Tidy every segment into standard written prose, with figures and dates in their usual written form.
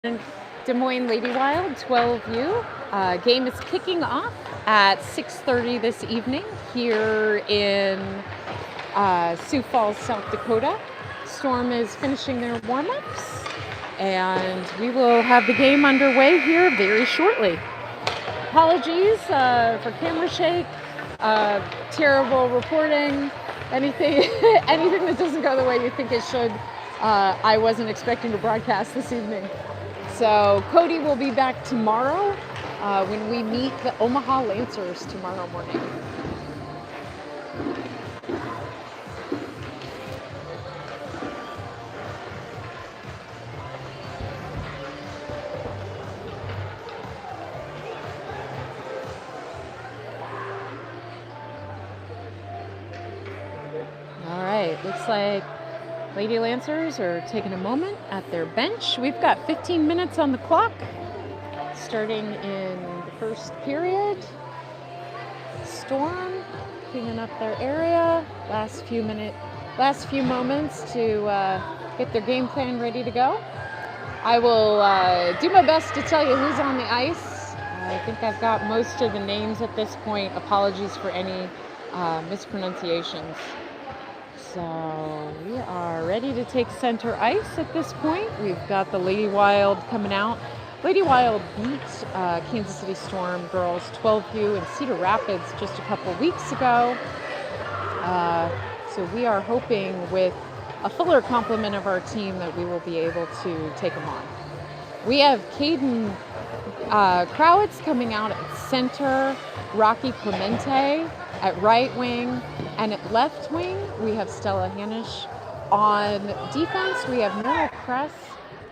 Des Moines Lady Wild 12U. Game is kicking off at 6:30 this evening here in Sioux Falls, South Dakota. Storm is finishing their warm-ups, and we will have the game underway here very shortly. Apologies for camera shake, terrible reporting, anything that doesn't go the way you think it should. I wasn't expecting to broadcast this evening. So Cody will be back tomorrow when we meet the Omaha Lancers tomorrow morning. All right, looks like Lady Lancers are taking a moment at their bench. We've got 15 minutes on the clock, starting in the first period. Storm cleaning up their area. Last few moments to get their game plan ready to go. I will do my best to tell you who's on the ice. I think I've got most of the names at this point. Apologies for any mispronunciations. So we are ready to take center ice at this point. We've got the Lady Wild coming out. Lady Wild beat Kansas City Storm girls 12U in Cedar Rapids just a couple weeks ago. So we are hoping with a fuller complement of our team that we will be able to take them on. We have Caden Crowitz coming out at center, Rocky Clemente at right wing, and at left wing we have Stella Hanisch. On defense we have Meryl Kress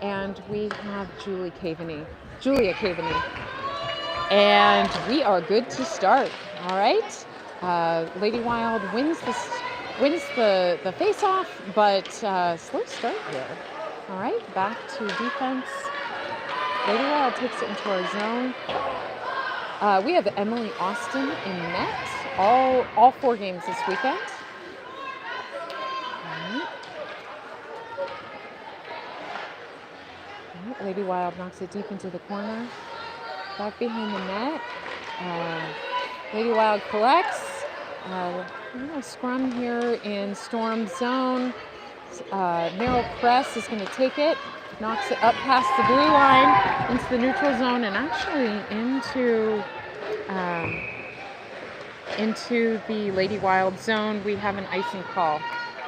and we have Julia Caveney. And we are good to start. All right. Lady Wild wins the face-off, but slow start here. All right, back to defense. Lady Wild takes it into our zone. We have Emily Austin in net, all 4 games this weekend. All right. Lady Wild knocks it deep into the corner. Back behind the net. Lady Wild collects. Scrum here in Storm zone. Meryl Kress is going to take it. Knocks it up past the blue line into the neutral zone and actually into the Lady Wild zone. We have an icing call.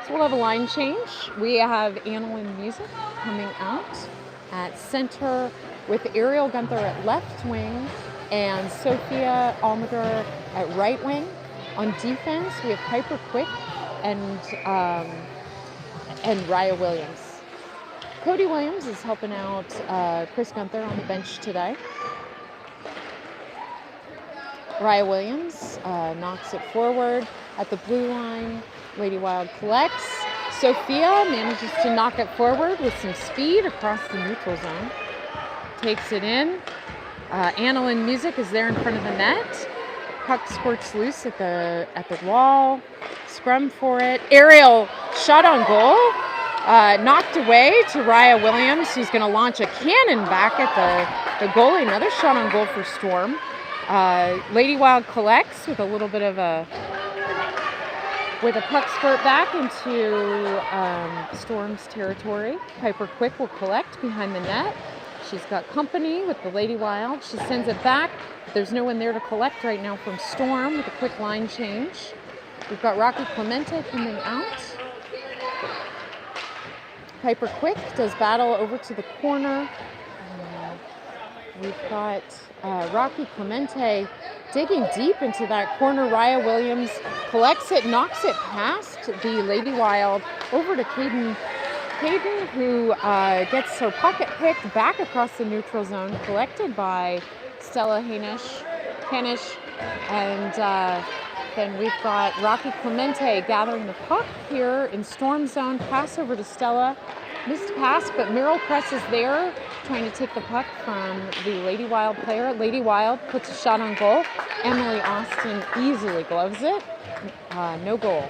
So we'll have a line change. We have Annalyn Music coming out at center with Ariel Gunther at left wing and Sophia Almager at right wing. On defense, we have Piper Quick and Raya Williams. Cody Williams is helping out Chris Gunther on the bench today. Raya Williams knocks it forward at the blue line. Lady Wild collects. Sophia manages to knock it forward with some speed across the neutral zone. Takes it in. Annalyn Music is there in front of the net. Puck squirts loose at the wall. Scrum for it. Ariel shot on goal. Knocked away to Raya Williams, who's going to launch a cannon back at the goalie. Another shot on goal for Storm. Lady Wild collects with a little bit of a puck squirt back into Storm's territory. Piper Quick will collect behind the net. She's got company with the Lady Wild. She sends it back. There's no one there to collect right now from Storm with a quick line change. We've got Rocky Clemente coming out. Piper Quick does battle over to the corner. We've got Rocky Clemente digging deep into that corner. Raya Williams collects it, knocks it past the Lady Wild over to Caden. Caden, who gets her pocket picked back across the neutral zone, collected by Stella Hanisch. And then we've got Rocky Clemente gathering the puck here in Storm zone. Pass over to Stella. Missed pass, but Meryl Kress is there trying to take the puck from the Lady Wild player. Lady Wild puts a shot on goal. Emily Austin easily gloves it. No goal.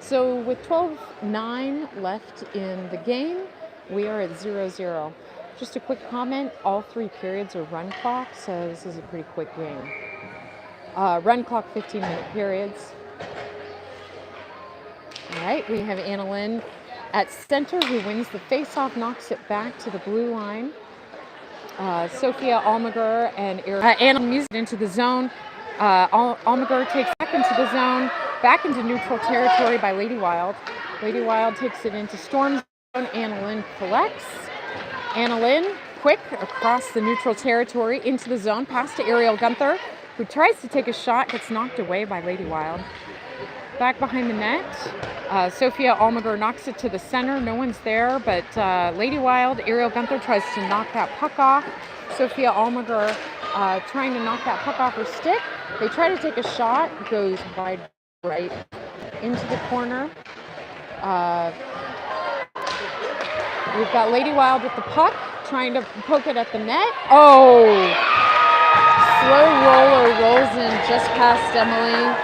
So with 12:09 left in the game, we are at 0-0. Just a quick comment, all 3 periods are run clock, so this is a pretty quick game. Run clock 15-minute periods. All right, we have Anna Lynn at center, who wins the face-off, knocks it back to the blue line. Sophia Almaguer and Anna moves it into the zone. Almaguer takes back into the zone, back into neutral territory by Lady Wild. Lady Wild takes it into storm zone. Anna Lynn collects. Anna Lynn, quick across the neutral territory into the zone, pass to Ariel Gunther, who tries to take a shot, gets knocked away by Lady Wild. Back behind the net, Sophia Almaguer knocks it to the center. No one's there, but Lady Wild, Ariel Gunther tries to knock that puck off. Sophia Almaguer trying to knock that puck off her stick. They try to take a shot, goes wide right into the corner. We've got Lady Wild with the puck, trying to poke it at the net. Oh! Slow roller rolls in just past Emily.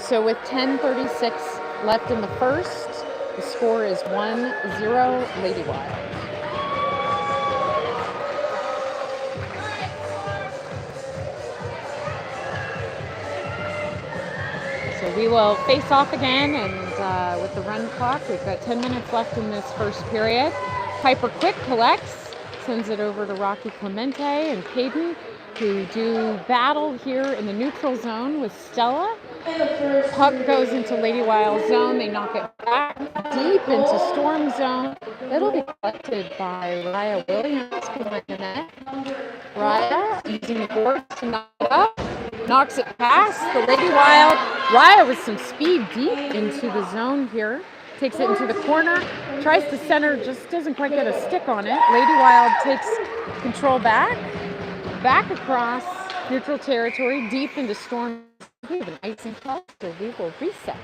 So with 10:36 left in the first, the score is 1-0 Lady Wild. So we will face off again, and with the run clock, we've got 10 minutes left in this first period. Piper Quick collects, sends it over to Rocky Clemente and Caden, who do battle here in the neutral zone with Stella. Puck goes into Lady Wild zone. They knock it back deep into storm zone. It'll be collected by Raya Williams behind the net. Raya using the board to knock it up. Knocks it past the Lady Wild. Raya with some speed deep into the zone here. Takes it into the corner. Tries to center, just doesn't quite get a stick on it. Lady Wild takes control back. Back across neutral territory, deep into storm. We have an icing call, so we will reset.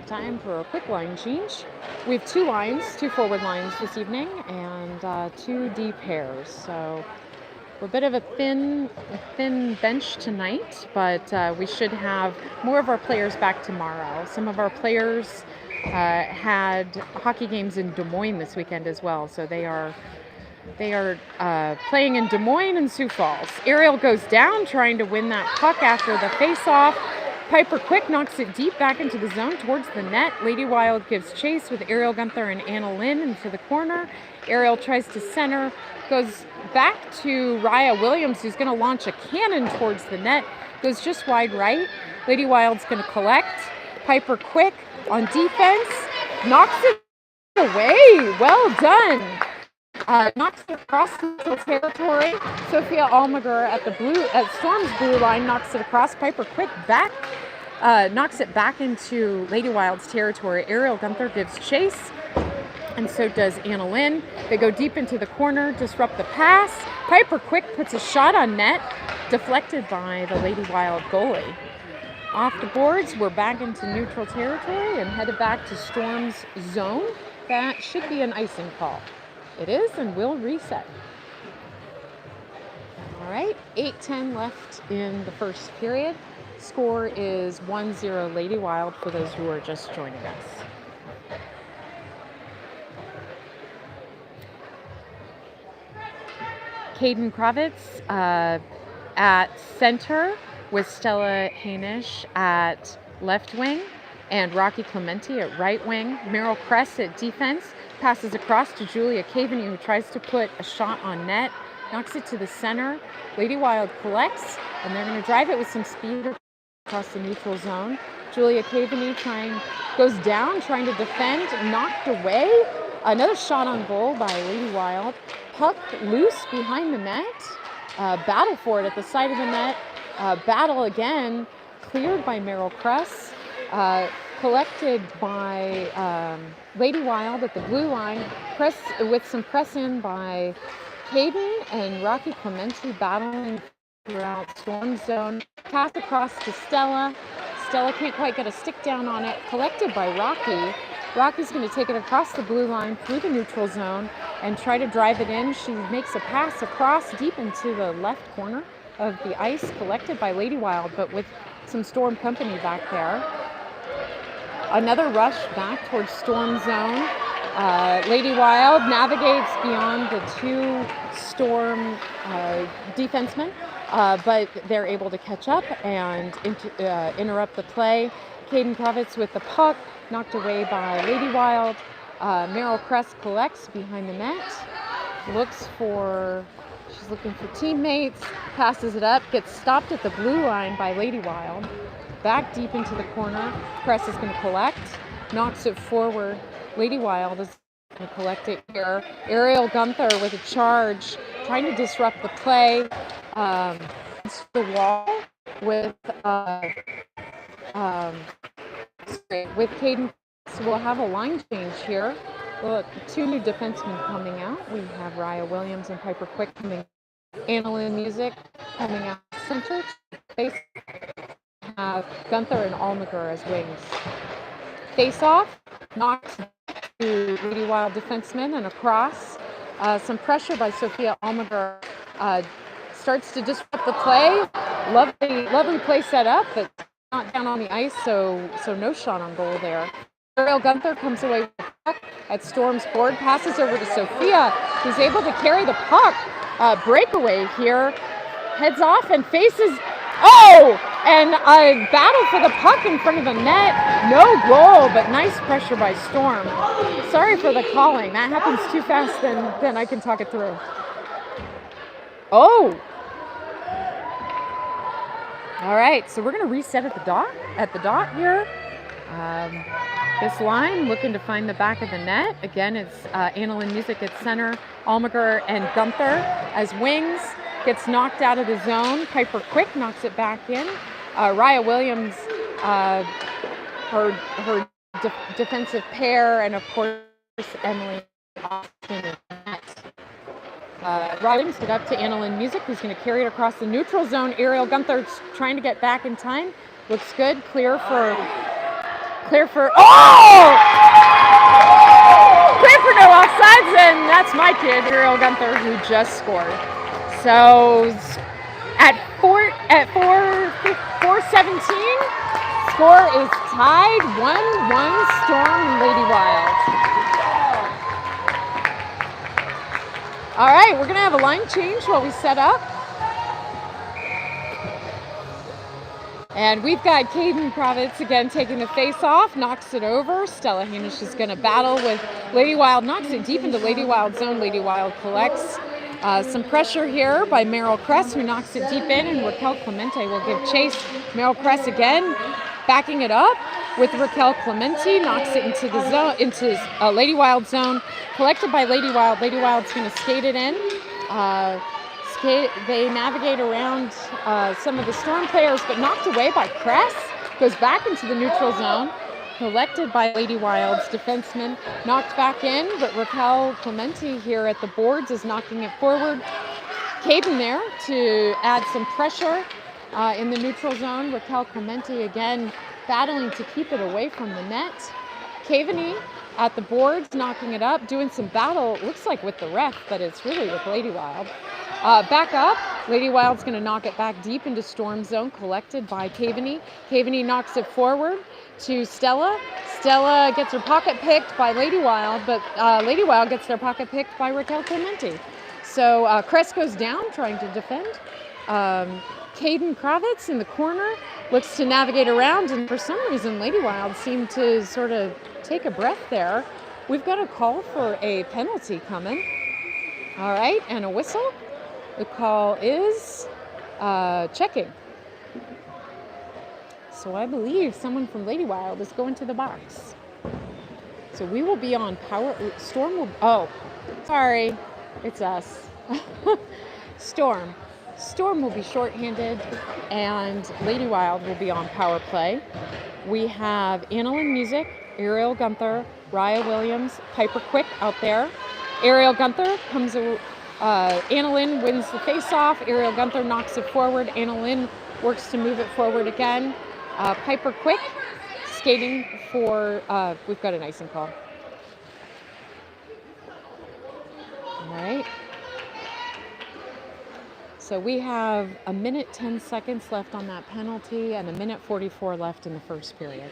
Time for a quick line change. We have 2 lines, 2 forward lines this evening, and 2 D pairs. So we're a bit of a thin bench tonight, but we should have more of our players back tomorrow. Some of our players had hockey games in Des Moines this weekend as well, so they are playing in Des Moines and Sioux Falls. Ariel goes down, trying to win that puck after the face-off. Piper Quick knocks it deep back into the zone towards the net. Lady Wild gives chase with Ariel Gunther and Anna Lynn into the corner. Ariel tries to center, goes back to Raya Williams, who's going to launch a cannon towards the net. Goes just wide right. Lady Wild's going to collect. Piper Quick on defense, knocks it away. Well done. Knocks it across the territory. Sophia Almaguer at Storm's blue line knocks it across. Piper Quick back, knocks it back into Lady Wild's territory. Ariel Gunther gives chase, and so does Anna Lynn. They go deep into the corner, disrupt the pass. Piper Quick puts a shot on net, deflected by the Lady Wild goalie. Off the boards, we're back into neutral territory and headed back to Storm's zone. That should be an icing call. It is, and we'll reset. All right, 8:10 left in the first period. Score is 1-0 Lady Wild for those who are just joining us. Caden Kravitz at center with Stella Hainish at left wing and Rocky Clemente at right wing. Meryl Kress at defense. Passes across to Julia Caveney, who tries to put a shot on net. Knocks it to the center. Lady Wild collects, and they're going to drive it with some speed across the neutral zone. Julia Caveney goes down, trying to defend. Knocked away. Another shot on goal by Lady Wild. Puck loose behind the net. Battle for it at the side of the net. Battle again. Cleared by Meryl Kress. Collected by Lady Wild at the blue line, with some press in by Caden and Rocky Clemente battling throughout storm zone. Pass across to Stella. Stella can't quite get a stick down on it. Collected by Rocky. Rocky's going to take it across the blue line through the neutral zone and try to drive it in. She makes a pass across deep into the left corner of the ice, collected by Lady Wild, but with some storm company back there. Another rush back towards storm zone. Lady Wild navigates beyond the two Storm defensemen, but they're able to catch up and interrupt the play. Caden Kravitz with the puck, knocked away by Lady Wild. Meryl Kress collects behind the net, she's looking for teammates, passes it up, gets stopped at the blue line by Lady Wild. Back deep into the corner, Kress is going to collect, knocks it forward. Lady Wild is going to collect it here. Ariel Gunther with a charge, trying to disrupt the play. The wall with Caden. So we'll have a line change here. Look, two new defensemen coming out. We have Raya Williams and Piper Quick coming. Annalyn Music coming out center. Face have Gunther and Almager as wings. Face off, knocked to Lady Wild defenseman and across. Some pressure by Sophia Almager starts to disrupt the play. Lovely play set up, but not down on the ice, so no shot on goal there. Ariel Gunther comes away with the puck at Storm's board, passes over to Sophia, who's able to carry the puck. Breakaway here, heads off and faces. Oh! And a battle for the puck in front of the net. No goal, but nice pressure by Storm. Sorry for the calling. That happens too fast than I can talk it through. Oh! All right, so we're going to reset at the dot here. This line looking to find the back of the net. Again, it's Annalyn Music at center, Almager and Gunther as wings. Gets knocked out of the zone. Piper Quick knocks it back in. Raya Williams, her defensive pair, and of course Emily Austin at net. Williams get up to Annalyn Music, who's going to carry it across the neutral zone. Ariel Gunther trying to get back in time. Looks good. Clear for oh! Clear for no offsides, and that's my kid, Ariel Gunther, who just scored. So at 4:17, score is tied 1-1 Storm and Lady Wild. All right, we're gonna have a line change while we set up. And we've got Caden Kravitz again taking the face off, knocks it over. Stella Hanisch is going to battle with Lady Wild, knocks it deep into Lady Wild zone. Lady Wild collects. Some pressure here by Meryl Kress, who knocks it deep in, and Raquel Clemente will give chase. Meryl Kress again, backing it up with Raquel Clemente, knocks it into the zone, into Lady Wild zone. Collected by Lady Wild. Lady Wild's going to skate it in. They navigate around some of the Storm players, but knocked away by Kress. Goes back into the neutral zone. Collected by Lady Wild's defenseman. Knocked back in, but Raquel Clemente here at the boards is knocking it forward. Caden there to add some pressure in the neutral zone. Raquel Clemente again battling to keep it away from the net. Caveney at the boards, knocking it up, doing some battle, looks like with the ref, but it's really with Lady Wild. Back up, Lady Wild's going to knock it back deep into Storm zone, collected by Caveney. Caveney knocks it forward to Stella. Stella gets her pocket picked by Lady Wild, but Lady Wild gets their pocket picked by Raquel Clemente. So Kress goes down, trying to defend. Caden Kravitz in the corner looks to navigate around, and for some reason Lady Wild seemed to sort of take a breath there. We've got a call for a penalty coming. All right, and a whistle. The call is checking. So I believe someone from Lady Wild is going to the box. So we will be on power. Storm will. Oh, sorry, it's us. Storm will be shorthanded, and Lady Wild will be on power play. We have Annalyn Music, Ariel Gunther, Raya Williams, Piper Quick out there. Ariel Gunther comes. Annalyn wins the face-off. Ariel Gunther knocks it forward. Annalyn works to move it forward again. Piper Quick skating for. We've got an icing call. All right. So we have 1:10 left on that penalty and 1:44 left in the first period.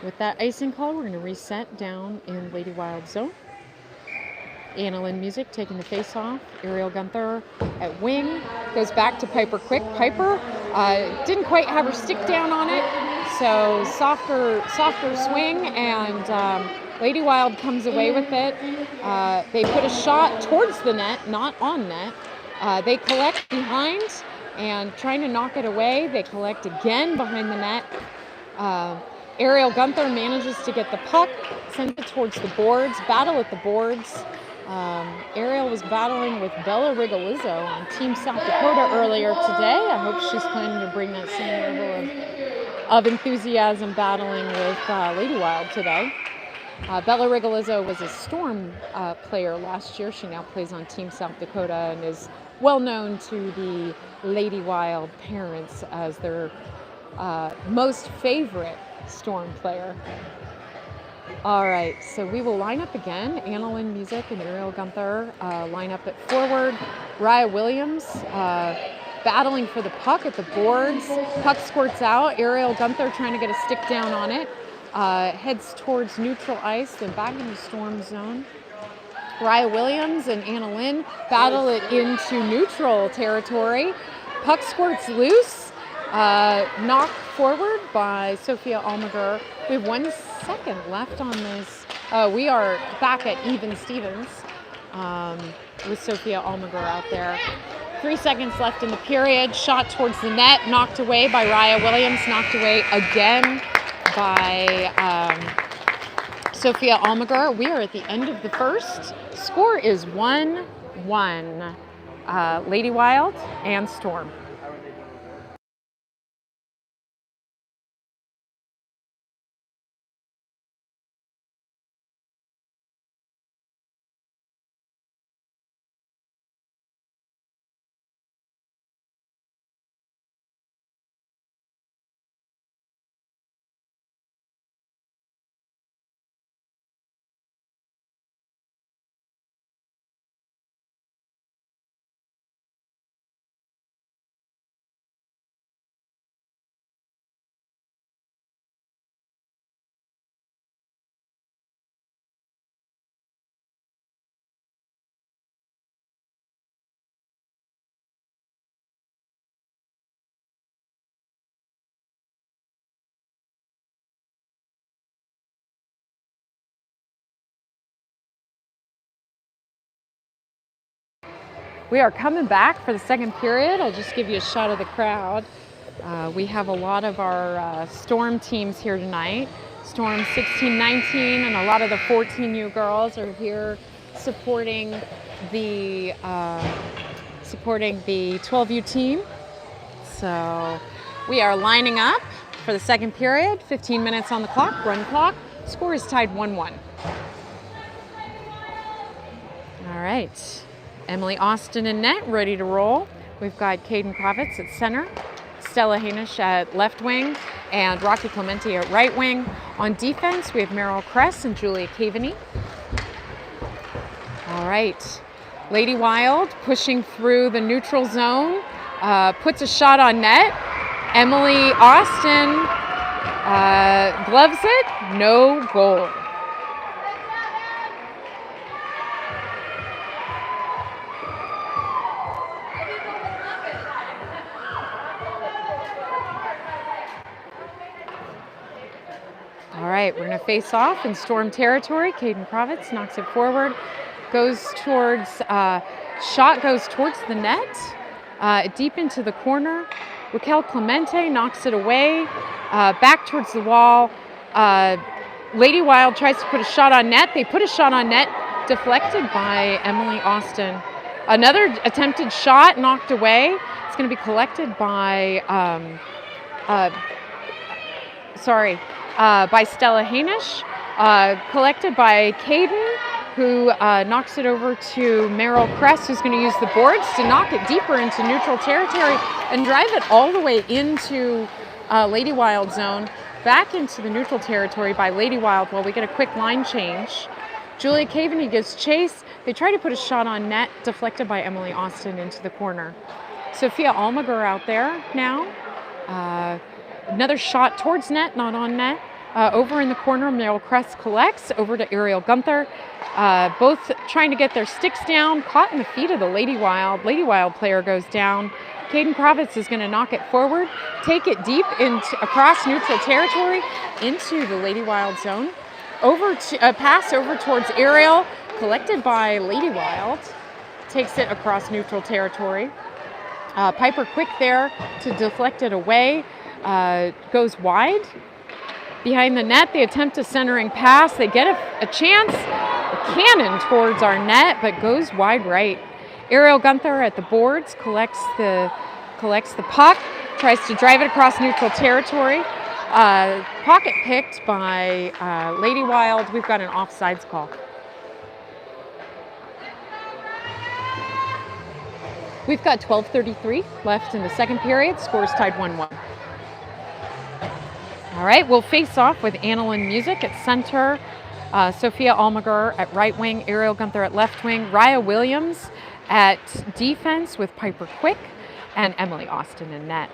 With that icing call, we're going to reset down in Lady Wild zone. Annalyn Music taking the face off. Ariel Gunther at wing. Goes back to Piper Quick. Piper didn't quite have her stick down on it, so softer swing, and Lady Wild comes away with it. They put a shot towards the net, not on net. They collect behind and trying to knock it away. They collect again behind the net. Ariel Gunther manages to get the puck, send it towards the boards, battle at the boards. Ariel was battling with Bella Rigolizzo on Team South Dakota earlier today. I hope she's planning to bring that same level of enthusiasm battling with Lady Wild today. Bella Rigolizzo was a Storm player last year. She now plays on Team South Dakota and is well known to the Lady Wild parents as their most favorite Storm player. All right, so we will line up again. Annalyn Music and Ariel Gunther line up at forward. Raya Williams battling for the puck at the boards. Puck squirts out. Ariel Gunther trying to get a stick down on it. Heads towards neutral ice, then back into Storm zone. Raya Williams and Annalyn battle it into neutral territory. Puck squirts loose. Knocked forward by Sophia Almager. We have 1 second left on this. We are back at even Stevens with Sophia Almager out there. 3 seconds left in the period. Shot towards the net, knocked away by Raya Williams, knocked away again by Sophia Almager. We are at the end of the first. Score is 1-1. Lady Wild and Storm. We are coming back for the second period. I'll just give you a shot of the crowd. We have a lot of our Storm teams here tonight. Storm 16-19 and a lot of the 14U girls are here supporting the 12U team. So we are lining up for the second period. 15 minutes on the clock, run clock. Score is tied 1-1. All right. Emily Austin in net, ready to roll. We've got Caden Kravitz at center, Stella Hainish at left wing, and Rocky Clemente at right wing. On defense, we have Meryl Kress and Julia Caveney. All right, Lady Wild pushing through the neutral zone, puts a shot on net. Emily Austin gloves it, no goal. All right, we're going to face off in Storm territory. Caden Kravitz knocks it forward, goes towards, shot goes towards the net, deep into the corner. Raquel Clemente knocks it away, back towards the wall. Lady Wild tries to put a shot on net. They put a shot on net, deflected by Emily Austin. Another attempted shot knocked away. It's going to be collected by, by Stella Hainish, collected by Caden, who knocks it over to Meryl Kress, who's going to use the boards to knock it deeper into neutral territory and drive it all the way into Lady Wild zone, back into the neutral territory by Lady Wild while we get a quick line change. Julia Caveney gives chase. They try to put a shot on net, deflected by Emily Austin into the corner. Sophia Almager out there now. Another shot towards net, not on net. over in the corner, Meryl Cress collects over to Ariel Gunther. Both trying to get their sticks down, caught in the feet of the Lady Wild. Lady Wild player goes down. Caden Kravitz is going to knock it forward, take it deep across neutral territory into the Lady Wild zone. Over to pass over towards Ariel, collected by Lady Wild. Takes it across neutral territory. Piper quick there to deflect it away. Goes wide. Behind the net, they attempt a centering pass. They get a chance, a cannon towards our net, but goes wide right. Ariel Gunther at the boards collects the puck, tries to drive it across neutral territory. Pocket picked by Lady Wild. We've got an offsides call. We've got 12:33 left in the second period. Scores tied 1-1. All right, we'll face off with Annalyn Music at center, Sophia Almager at right wing, Ariel Gunther at left wing, Raya Williams at defense with Piper Quick and Emily Austin in net.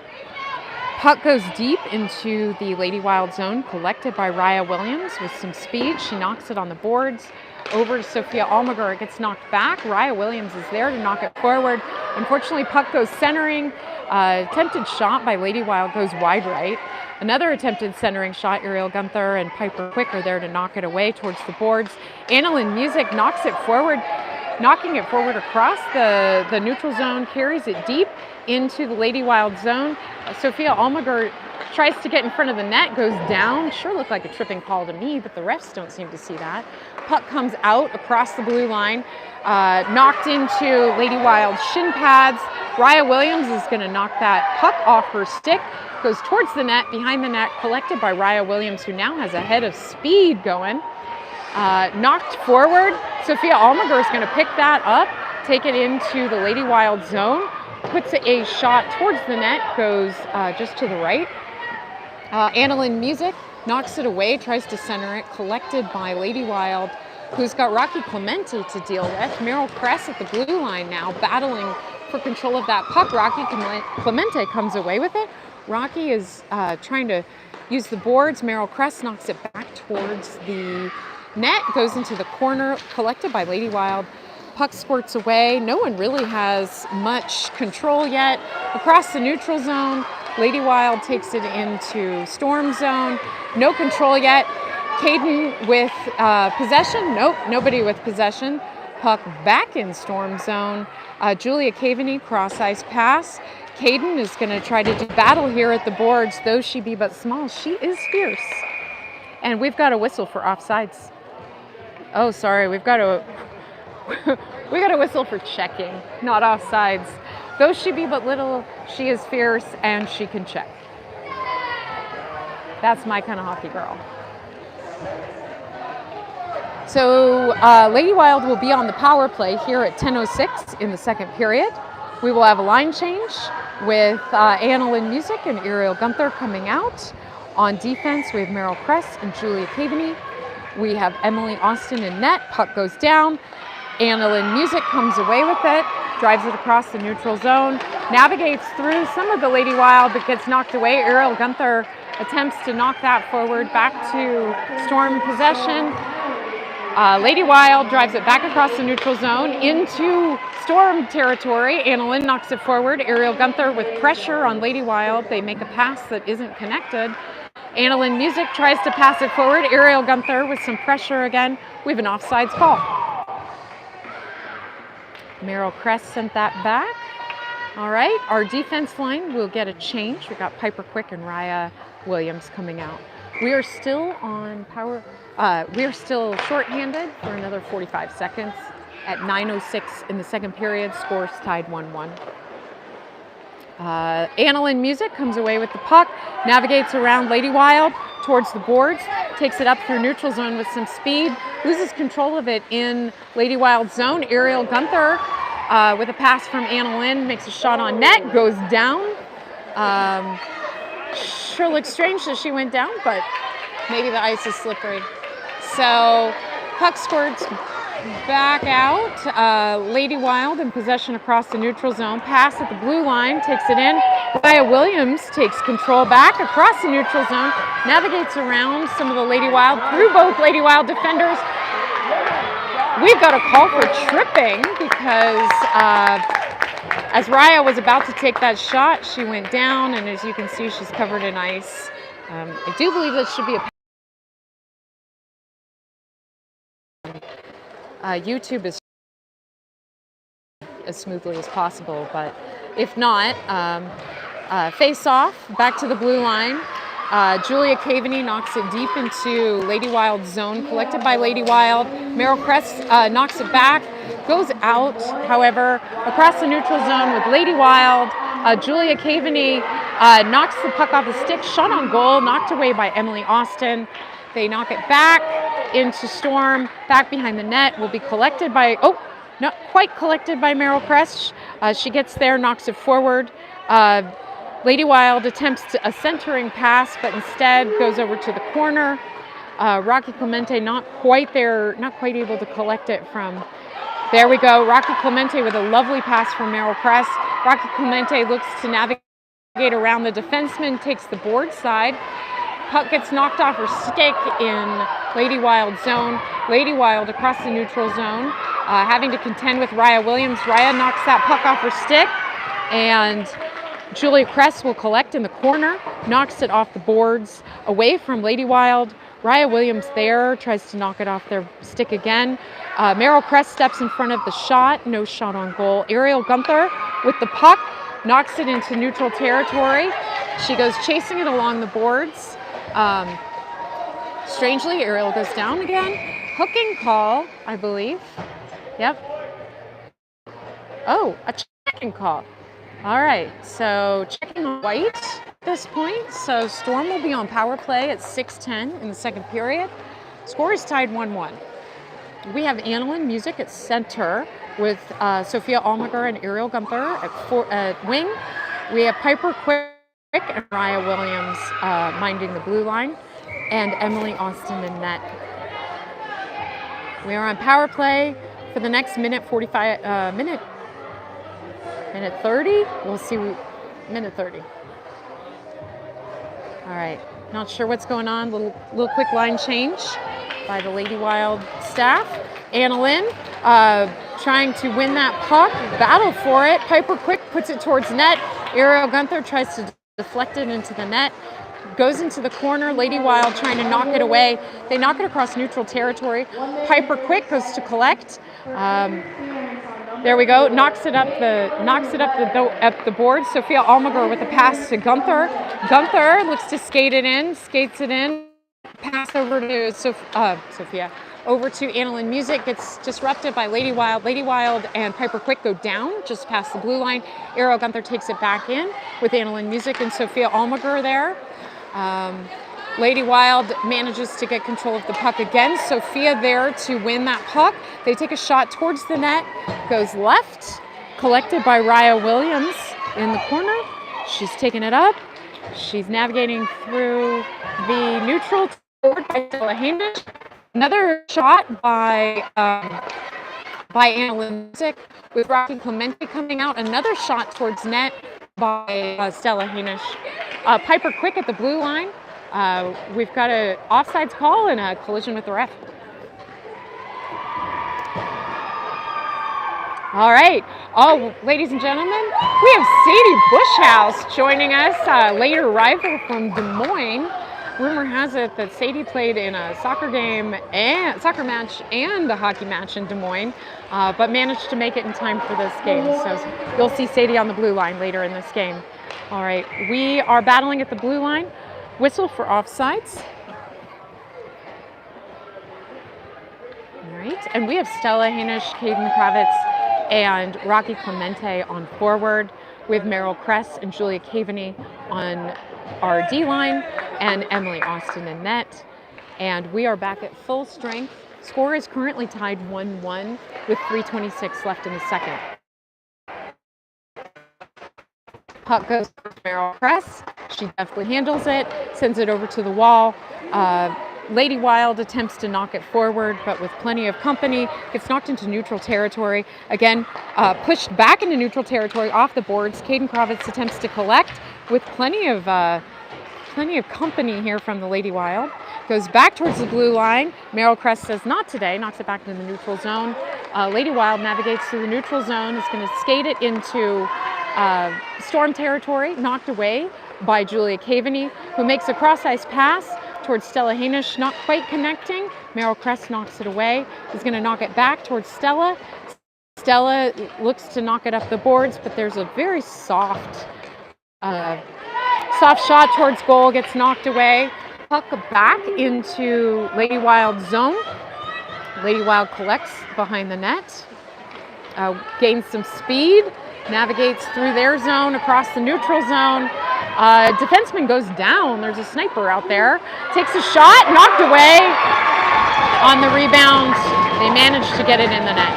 Puck goes deep into the Lady Wild zone, collected by Raya Williams with some speed. She knocks it on the boards. Over to Sophia Almager. It gets knocked back. Raya Williams is there to knock it forward. Unfortunately, puck goes centering. Attempted shot by Lady Wild goes wide right. Another attempted centering shot. Ariel Gunther and Piper Quick are there to knock it away towards the boards. Annalyn Music knocks it forward, knocking it forward across the neutral zone, carries it deep into the Lady Wild zone. Sophia Almager tries to get in front of the net, goes down. Sure looked like a tripping call to me, but the refs don't seem to see that. Puck comes out across the blue line, knocked into Lady Wild's shin pads. Raya Williams is going to knock that puck off her stick, goes towards the net, behind the net, collected by Raya Williams, who now has a head of speed going. Knocked forward. Sophia Almager is going to pick that up, take it into the Lady Wild zone, puts a shot towards the net, goes just to the right. Annalyn Music knocks it away, tries to center it, collected by Lady Wild, who's got Rocky Clemente to deal with. Meryl Cress at the blue line now, battling for control of that puck. Rocky Clemente comes away with it. Rocky is trying to use the boards. Meryl Cress knocks it back towards the net, goes into the corner, collected by Lady Wild. Puck squirts away. No one really has much control yet. Across the neutral zone, Lady Wild takes it into Storm zone. No control yet. Caden with possession. Nope, nobody with possession. Puck back in Storm zone. Julia Caveney, cross ice pass. Caden is going to try to do battle here at the boards. Though she be but small, she is fierce. And we've got a whistle for offsides. Oh, sorry, we got a whistle for checking, not offsides. Though she be but little, she is fierce and she can check. That's my kind of hockey girl. So Lady Wild will be on the power play here at 10:06 in the second period. We will have a line change with Annalyn Music and Ariel Gunther coming out. On defense, we have Meryl Cress and Julia Caveney. We have Emily Austin in net. Puck goes down. Annalyn Music comes away with it, drives it across the neutral zone, navigates through some of the Lady Wild, but gets knocked away. Ariel Gunther attempts to knock that forward back to Storm possession. Lady Wild drives it back across the neutral zone into Storm territory. Annalyn knocks it forward. Ariel Gunther with pressure on Lady Wild. They make a pass that isn't connected. Annalyn Music tries to pass it forward. Ariel Gunther with some pressure again. We have an offsides call. Meryl Cress sent that back. All right, our defense line will get a change. We got Piper Quick and Raya Williams coming out. We are still on power. We are still shorthanded for another 45 seconds at 9:06 in the second period. Scores tied 1-1. Annalyn Music comes away with the puck, navigates around Lady Wild towards the boards, takes it up through neutral zone with some speed, loses control of it in Lady Wild zone. Ariel Gunther with a pass from Annalyn makes a shot on net, goes down. Sure looks strange that she went down, but maybe the ice is slippery. So puck squirts back out. Lady Wild in possession across the neutral zone. Pass at the blue line, takes it in. Raya Williams takes control back across the neutral zone, navigates around some of the Lady Wild, through both Lady Wild defenders. We've got a call for tripping because as Raya was about to take that shot, she went down, and as you can see, she's covered in ice. I do believe that should be YouTube is as smoothly as possible, but if not, face off back to the blue line. Julia Caveney knocks it deep into Lady Wild's zone, collected by Lady Wild. Meryl Crest knocks it back, goes out, however, across the neutral zone with Lady Wild. Julia Caveney knocks the puck off the stick, shot on goal, knocked away by Emily Austin. They knock it back into Storm, back behind the net, will be collected by, not quite collected by Meryl Crest. She gets there, knocks it forward. Lady Wild attempts a centering pass, but instead goes over to the corner. Rocky Clemente not quite there, not quite able to collect it from. There we go. Rocky Clemente with a lovely pass from Meryl Crest. Rocky Clemente looks to navigate around the defenseman, takes the board side. Puck gets knocked off her stick in Lady Wild's zone. Lady Wild across the neutral zone, having to contend with Raya Williams. Raya knocks that puck off her stick, and Julia Crest will collect in the corner, knocks it off the boards, away from Lady Wild. Raya Williams there tries to knock it off their stick again. Meryl Crest steps in front of the shot, no shot on goal. Ariel Gunther with the puck, knocks it into neutral territory. She goes chasing it along the boards. Strangely, Ariel goes down again. Hooking call, I believe. Yep. Oh, a checking call. All right, so checking on White at this point. So Storm will be on power play at 6:10 in the second period. Score is tied 1-1. We have Annalyn Music at center with Sophia Almager and Ariel Gunther at wing. We have Piper Quick and Raya Williams minding the blue line, and Emily Austin in net. We are on power play for the next minute 30. We'll see. Minute 30. All right. Not sure what's going on. Little quick line change by the Lady Wild staff. Annalyn trying to win that puck. Battle for it. Piper Quick puts it towards net. Ariel Gunther tries to deflect it into the net. Goes into the corner. Lady Wild trying to knock it away. They knock it across neutral territory. Piper Quick goes to collect. There we go. Knocks it up the board. Sophia Almager with a pass to Gunther. Gunther looks to skate it in. Skates it in. Pass over to Sophia. Over to Annalyn Music. Gets disrupted by Lady Wild. Lady Wild and Piper Quick go down just past the blue line. Ariel Gunther takes it back in with Annalyn Music and Sophia Almager there. Lady Wild manages to get control of the puck again. Sophia there to win that puck. They take a shot towards the net. Goes left. Collected by Raya Williams in the corner. She's taking it up. She's navigating through the neutral toward by Stella Hamish. Another shot by Annalyn Music with Rocky Clemente coming out. Another shot towards net by Stella Hamish. Piper Quick at the blue line. We've got an offsides call and a collision with the ref. All right. Oh, ladies and gentlemen, we have Sadie Bushhouse joining us, late arrival from Des Moines. Rumor has it that Sadie played in a soccer match and a hockey match in Des Moines, but managed to make it in time for this game. So you'll see Sadie on the blue line later in this game. All right, we are battling at the blue line. Whistle for offsides. All right, and we have Stella Hanisch, Caden Kravitz, and Rocky Clemente on forward, with Meryl Crest and Julia Caveney on our D line, and Emily Austin in net. And we are back at full strength. Score is currently tied 1-1 with 3:26 left in the second. Puck goes to Meryl Crest. She deftly handles it, sends it over to the wall. Lady Wild attempts to knock it forward, but with plenty of company, gets knocked into neutral territory. Again, pushed back into neutral territory off the boards. Caden Kravitz attempts to collect with plenty of company here from the Lady Wild. Goes back towards the blue line. Meryl Crest says not today, knocks it back into the neutral zone. Lady Wild navigates through the neutral zone, is going to skate it into storm territory, knocked away by Julia Caveney, who makes a cross-ice pass towards Stella Hainish, not quite connecting. Meryl Crest knocks it away. Is going to knock it back towards Stella. Stella looks to knock it up the boards, but there's a very soft shot towards goal, gets knocked away. Puck back into Lady Wild zone. Lady Wild collects behind the net, gains some speed, navigates through their zone across the neutral zone. Defenseman goes down. There's a sniper out there. Takes a shot, knocked away. On the rebound, they managed to get it in the net.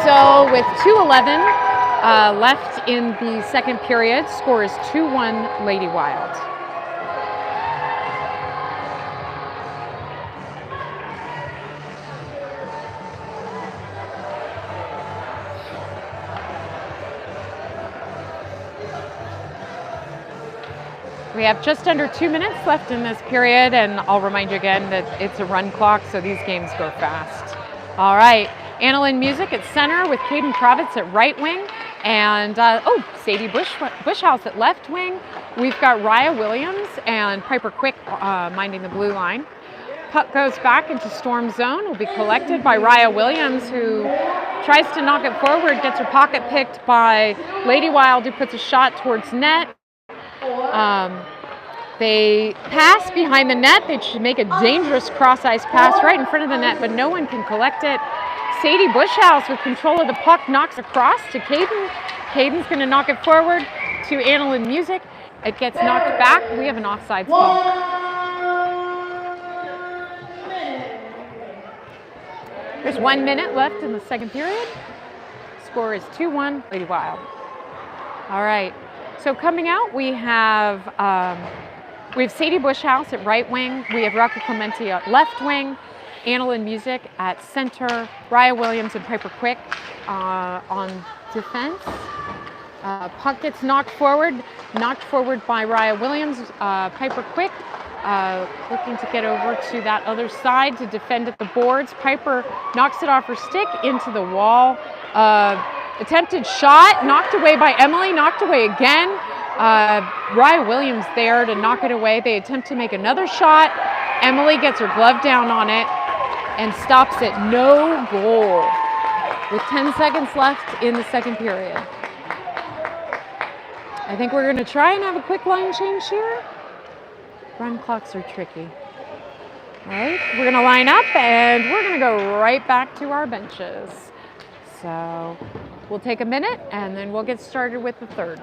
So with 2:11 left in the second period, score is 2-1 Lady Wild. We have just under 2 minutes left in this period, and I'll remind you again that it's a run clock, so these games go fast. All right, Annalyn Music at center with Caden Kravitz at right wing, and Sadie Bushhouse at left wing. We've got Raya Williams and Piper Quick minding the blue line. Puck goes back into storm zone, will be collected by Raya Williams, who tries to knock it forward, gets her pocket picked by Lady Wild, who puts a shot towards net. They pass behind the net. They should make a dangerous cross-ice pass right in front of the net, but no one can collect it. Sadie Bushhouse with control of the puck knocks across to Caden. Caden's going to knock it forward to Annalyn Music. It gets knocked back. We have an offside call. There's 1 minute left in the second period. Score is 2-1 Lady Wild. All right. So coming out, we have Sadie Bushhouse at right wing. We have Rocky Clemente at left wing. Annalyn Music at center. Raya Williams and Piper Quick on defense. Puck gets knocked forward by Raya Williams. Piper Quick looking to get over to that other side to defend at the boards. Piper knocks it off her stick into the wall. Attempted shot, knocked away by Emily, knocked away again. Raya Williams there to knock it away. They attempt to make another shot. Emily gets her glove down on it and stops it. No goal. With 10 seconds left in the second period. I think we're going to try and have a quick line change here. Run clocks are tricky. All right, we're going to line up and we're going to go right back to our benches. So we'll take a minute and then we'll get started with the third.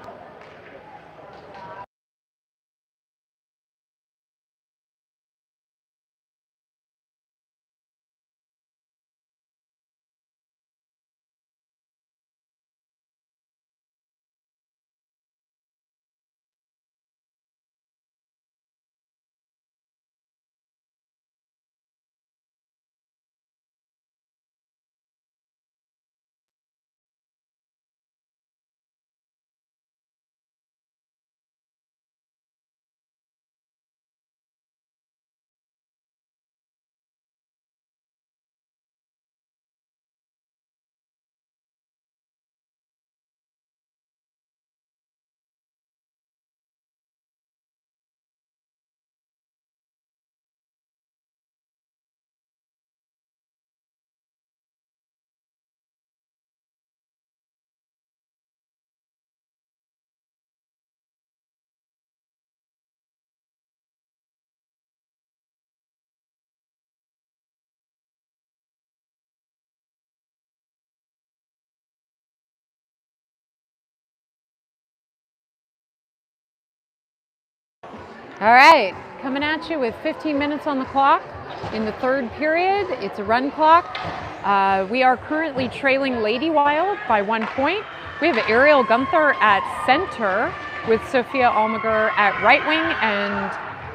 All right, coming at you with 15 minutes on the clock in the third period. It's a run clock. We are currently trailing Lady Wild by 1 point. We have Ariel Gunther at center with Sophia Almager at right wing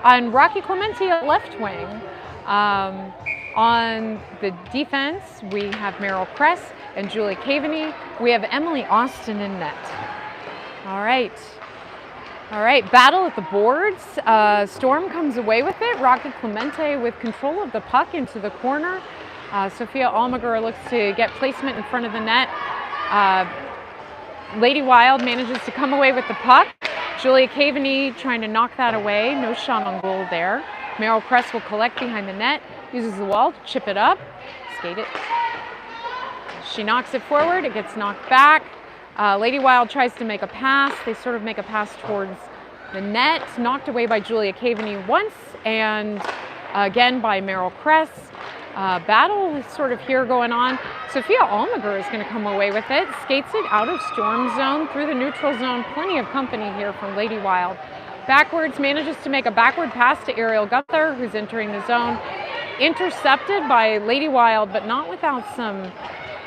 and Rocky Clemente at left wing. On the defense, we have Meryl Kress and Julie Caveney. We have Emily Austin in net. All right. All right, battle at the boards. Storm comes away with it. Rocky Clemente with control of the puck into the corner. Sophia Almaguer looks to get placement in front of the net. Lady Wild manages to come away with the puck. Julia Caveney trying to knock that away. No shot on goal there. Meryl Kress will collect behind the net, uses the wall to chip it up, skate it. She knocks it forward, it gets knocked back. Lady Wild tries to make a pass. They sort of make a pass towards the net, knocked away by Julia Caveney once, and again by Meryl Kress. Battle is sort of here going on. Sophia Almaguer is going to come away with it, skates it out of Storm zone, through the neutral zone. Plenty of company here from Lady Wild. Backwards, manages to make a backward pass to Ariel Gunther, who's entering the zone. Intercepted by Lady Wild, but not without some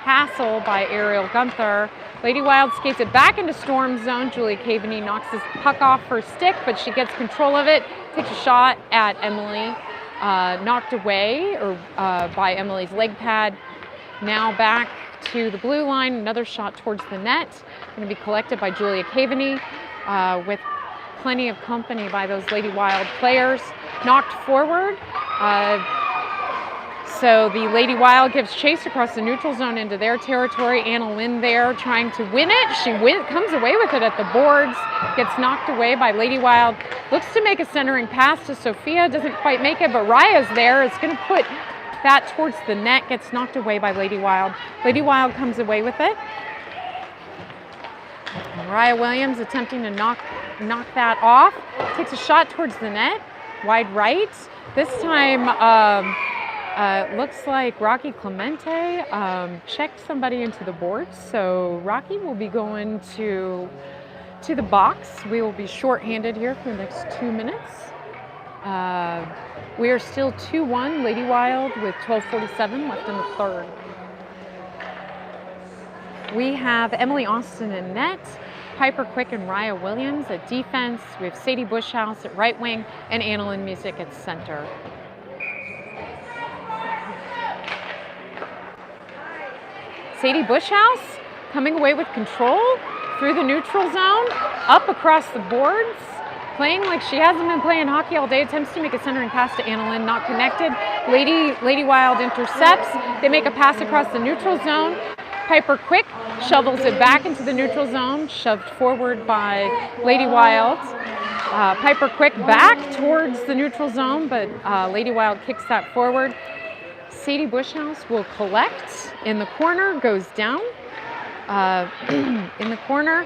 hassle by Ariel Gunther. Lady Wild skates it back into Storm zone. Julia Caveney knocks this puck off her stick, but she gets control of it, takes a shot at Emily. Knocked away by Emily's leg pad. Now back to the blue line, another shot towards the net. Going to be collected by Julia Caveney with plenty of company by those Lady Wild players. Knocked forward. So the Lady Wild gives chase across the neutral zone into their territory. Anna Lynn there trying to win it. She comes away with it at the boards. Gets knocked away by Lady Wild. Looks to make a centering pass to Sophia. Doesn't quite make it, but Raya's there. It's going to put that towards the net. Gets knocked away by Lady Wild. Lady Wild comes away with it. Raya Williams attempting to knock that off. Takes a shot towards the net. Wide right. This time, looks like Rocky Clemente checked somebody into the boards, so Rocky will be going to the box. We will be shorthanded here for the next 2 minutes. We are still 2-1 Lady Wild with 12:47 left in the third. We have Emily Austin in net, Piper Quick and Raya Williams at defense. We have Sadie Bushhouse at right wing and Annalyn Music at center. Sadie Bushhouse coming away with control through the neutral zone, up across the boards, playing like she hasn't been playing hockey all day. Attempts to make a centering pass to Annalyn, not connected. Lady Wild intercepts. They make a pass across the neutral zone. Piper Quick shovels it back into the neutral zone, shoved forward by Lady Wild. Piper Quick back towards the neutral zone, but Lady Wild kicks that forward. Sadie Bushhouse will collect in the corner, goes down in the corner.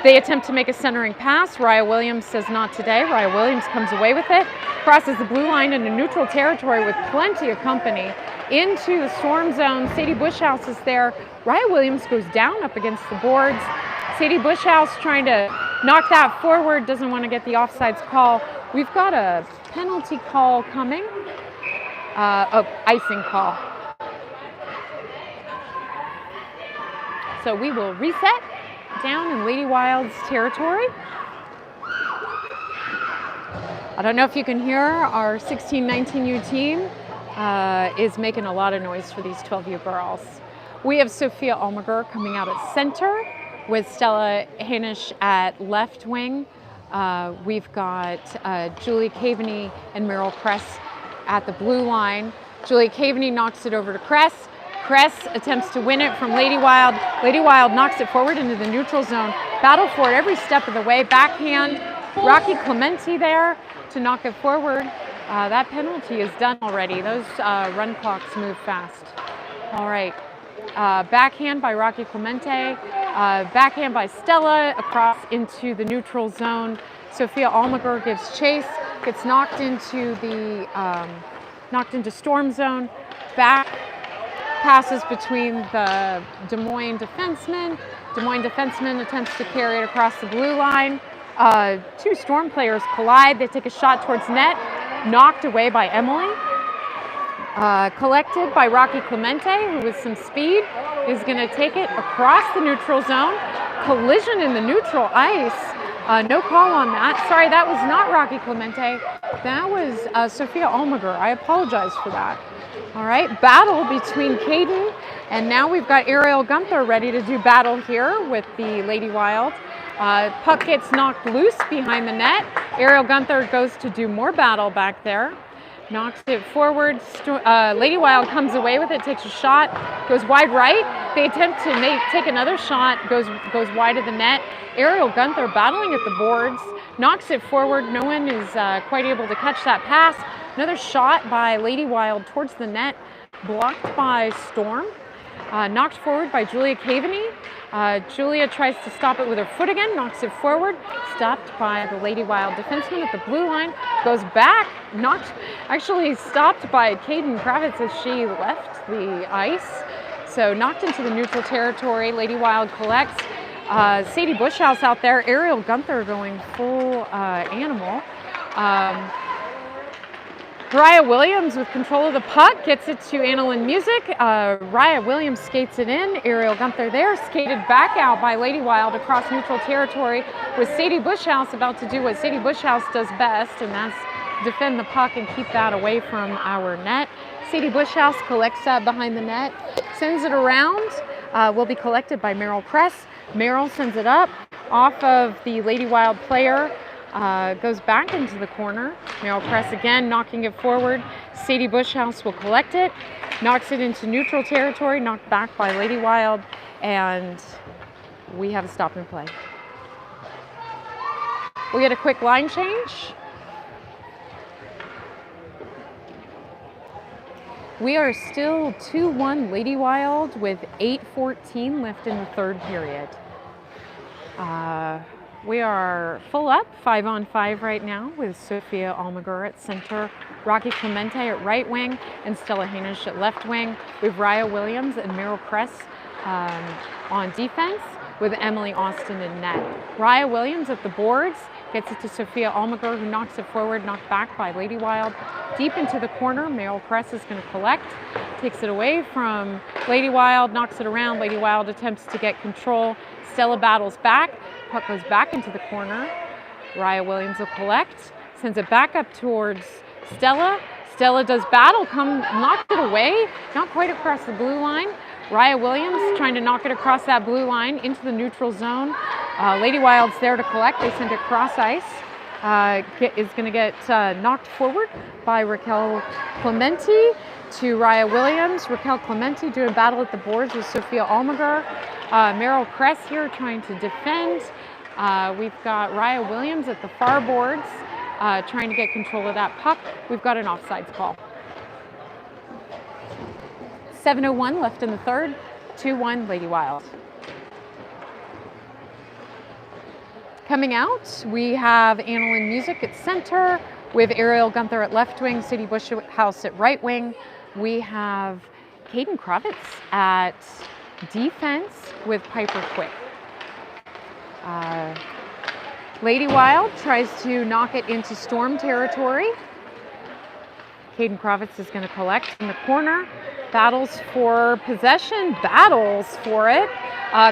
They attempt to make a centering pass. Raya Williams says not today. Raya Williams comes away with it, crosses the blue line into neutral territory with plenty of company into the Storm zone. Sadie Bushhouse is there. Raya Williams goes down up against the boards. Sadie Bushhouse trying to knock that forward, doesn't want to get the offsides call. We've got a penalty call coming. Icing call. So we will reset down in Lady Wild's territory. I don't know if you can hear, our 16-19U team is making a lot of noise for these 12U girls. We have Sophia Almaguer coming out at center with Stella Hanisch at left wing. We've got Julie Caveney and Meryl Kress at the blue line. Julie Caveney knocks it over to Kress. Kress attempts to win it from Lady Wild. Lady Wild knocks it forward into the neutral zone. Battle for it every step of the way. Backhand. Rocky Clemente there to knock it forward. That penalty is done already. Those run clocks move fast. All right. Backhand by Rocky Clemente. Backhand by Stella across into the neutral zone. Sophia Almaguer gives chase. Gets knocked into Storm zone. Back passes between the Des Moines defensemen. Des Moines defenseman attempts to carry it across the blue line. Two Storm players collide. They take a shot towards net. Knocked away by Emily. Collected by Rocky Clemente, who with some speed is going to take it across the neutral zone. Collision in the neutral ice. No call on that. Sorry, that was not Rocky Clemente. That was Sophia Almager. I apologize for that. All right, battle between Caden, and now we've got Ariel Gunther ready to do battle here with the Lady Wild. Puck gets knocked loose behind the net. Ariel Gunther goes to do more battle back there. Knocks it forward. Lady Wild comes away with it, takes a shot, goes wide right. They attempt to take another shot, goes wide of the net. Ariel Gunther battling at the boards, knocks it forward. No one is quite able to catch that pass. Another shot by Lady Wild towards the net, blocked by Storm. Knocked forward by Julia Caveney. Julia tries to stop it with her foot again, knocks it forward, stopped by the Lady Wild defenseman at the blue line, goes back, actually stopped by Caden Kravitz as she left the ice. So knocked into the neutral territory. Lady Wild collects. Sadie Bushhouse out there. Ariel Gunther going full animal. Raya Williams with control of the puck, gets it to Annalyn Music. Raya Williams skates it in. Ariel Gunther there, skated back out by Lady Wild across neutral territory with Sadie Bushhouse about to do what Sadie Bushhouse does best, and that's defend the puck and keep that away from our net. Sadie Bushhouse collects that behind the net, sends it around, will be collected by Merrill Kress. Merrill sends it up off of the Lady Wild player. Goes back into the corner. Merrill Kress again, knocking it forward. Sadie Bushhouse will collect it, knocks it into neutral territory, knocked back by Lady Wild, and we have a stop and play. We get a quick line change. We are still 2-1 Lady Wild with 8:14 left in the third period. We are full up, 5-on-5 right now with Sophia Almager at center, Rocky Clemente at right wing, and Stella Hanisch at left wing. We have Raya Williams and Merrill Kress on defense with Emily Austin in net. Raya Williams at the boards, gets it to Sophia Almager, who knocks it forward, knocked back by Lady Wild. Deep into the corner, Merrill Kress is going to collect, takes it away from Lady Wild, knocks it around. Lady Wild attempts to get control. Stella battles back. Puck goes back into the corner. Raya Williams will collect, sends it back up towards Stella. Stella does battle, knocked it away, not quite across the blue line. Raya Williams trying to knock it across that blue line into the neutral zone. Lady Wild's there to collect. They send it cross ice. Is going to get knocked forward by Raquel Clemente to Raya Williams. Raquel Clemente doing battle at the boards with Sophia Almager. Merrill Kress here trying to defend. We've got Raya Williams at the far boards trying to get control of that puck. We've got an offsides call. 7:01 left in the third, 2-1 Lady Wild. Coming out, we have Annalyn Music at center. We have Ariel Gunther at left wing, Sadie Bushhouse at right wing. We have Caden Kravitz at defense with Piper Quick. Lady Wild tries to knock it into Storm territory. Caden Kravitz is going to collect in the corner. Battles for possession, battles for it.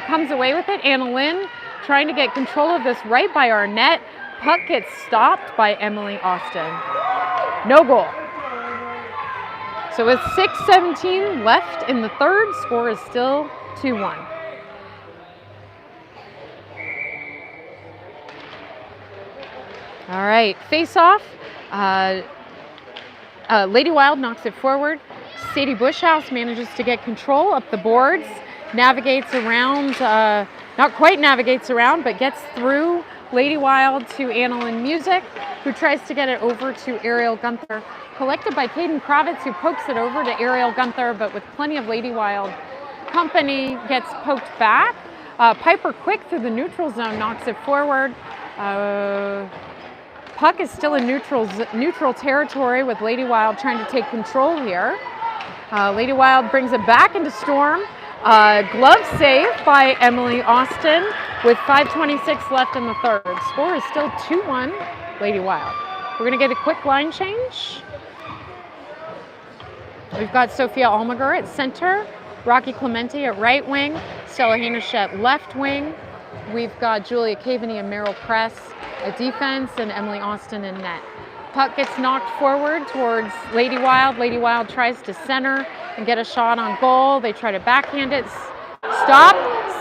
Comes away with it. Annalyn trying to get control of this right by our net. Puck gets stopped by Emily Austin. No goal. So with 6:17 left in the third, score is still 2-1. All right, face off. Lady Wild knocks it forward. Sadie Bushhouse manages to get control up the boards, navigates around, not quite navigates around, but gets through Lady Wild to Annalyn Music, who tries to get it over to Ariel Gunther. Collected by Caden Kravitz, who pokes it over to Ariel Gunther, but with plenty of Lady Wild company, gets poked back. Piper Quick through the neutral zone knocks it forward. Puck is still in neutral territory with Lady Wild trying to take control here. Lady Wild brings it back into Storm. Glove save by Emily Austin with 5:26 left in the third. Score is still 2-1 Lady Wild. We're going to get a quick line change. We've got Sophia Almager at center, Rocky Clemente at right wing, Stella Hanisch at left wing. we've got Julia Caveney and Merrill Press at defense, and Emily Austin in net. Puck gets knocked forward towards Lady Wild. Lady Wild tries to center and get a shot on goal. They try to backhand it. Stop.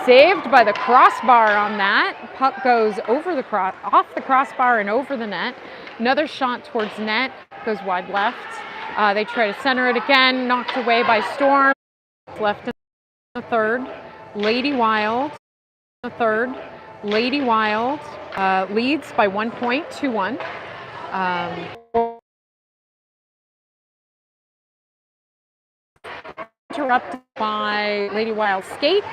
Saved by the crossbar on that. Puck goes over the off the crossbar and over the net. Another shot towards net. Goes wide left. They try to center it again. Knocked away by Storm. Left in the third. Lady Wild. The third. Lady Wild leads by 1 point, 2-1. Interrupted by Lady Wild skate.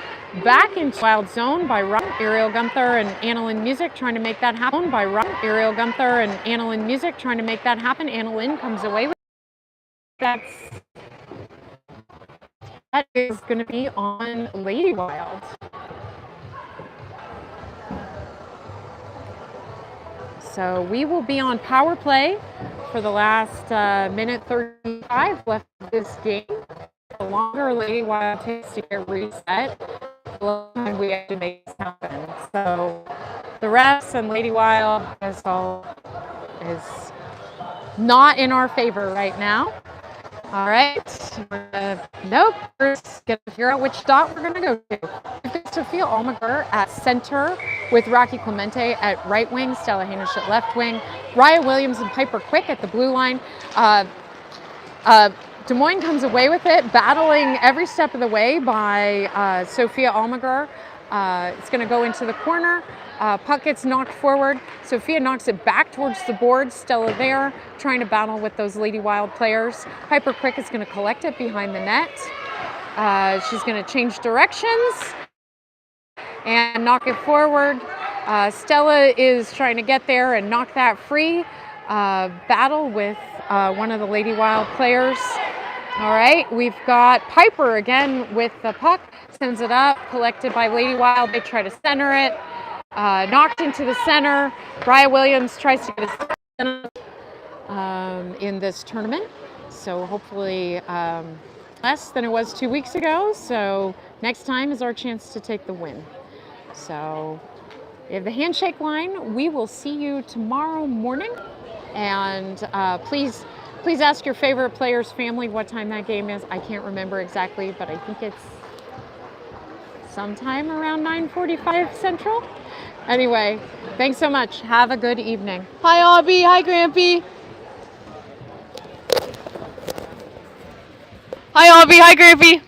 Back into Wild zone by Ariel Gunther and Annalyn Music trying to make that happen. By Ariel Gunther and Annalyn Music trying to make that happen. Annalyn comes away with that is going to be on Lady Wild. So we will be on power play for the last minute 35 left of this game. The longer Lady Wild takes to get reset, the longer we have to make this happen. So the refs and Lady Wild is not in our favor right now. All right. Nope. We're just going to figure out which dot we're going to go to. We've got Sophia Almager at center with Rocky Clemente at right wing, Stella Hanisch at left wing, Raya Williams and Piper Quick at the blue line. Des Moines comes away with it, battling every step of the way by Sophia Almager. It's going to go into the corner. Puck gets knocked forward. Sophia knocks it back towards the board. Stella there, trying to battle with those Lady Wild players. Piper Quick is going to collect it behind the net. She's going to change directions and knock it forward. Stella is trying to get there and knock that free. Battle with one of the Lady Wild players. All right, we've got Piper again with the puck. Sends it up, collected by Lady Wild. They try to center it. Knocked into the center. Raya Williams tries to get a center in this tournament. So hopefully less than it was 2 weeks ago. So next time is our chance to take the win. So we have the handshake line. We will see you tomorrow morning. And please ask your favorite player's family what time that game is. I can't remember exactly, but I think it's sometime around 9:45 Central. Anyway, thanks so much. Have a good evening. Hi, Aubie. Hi, Grampy. Hi, Aubie. Hi, Grampy.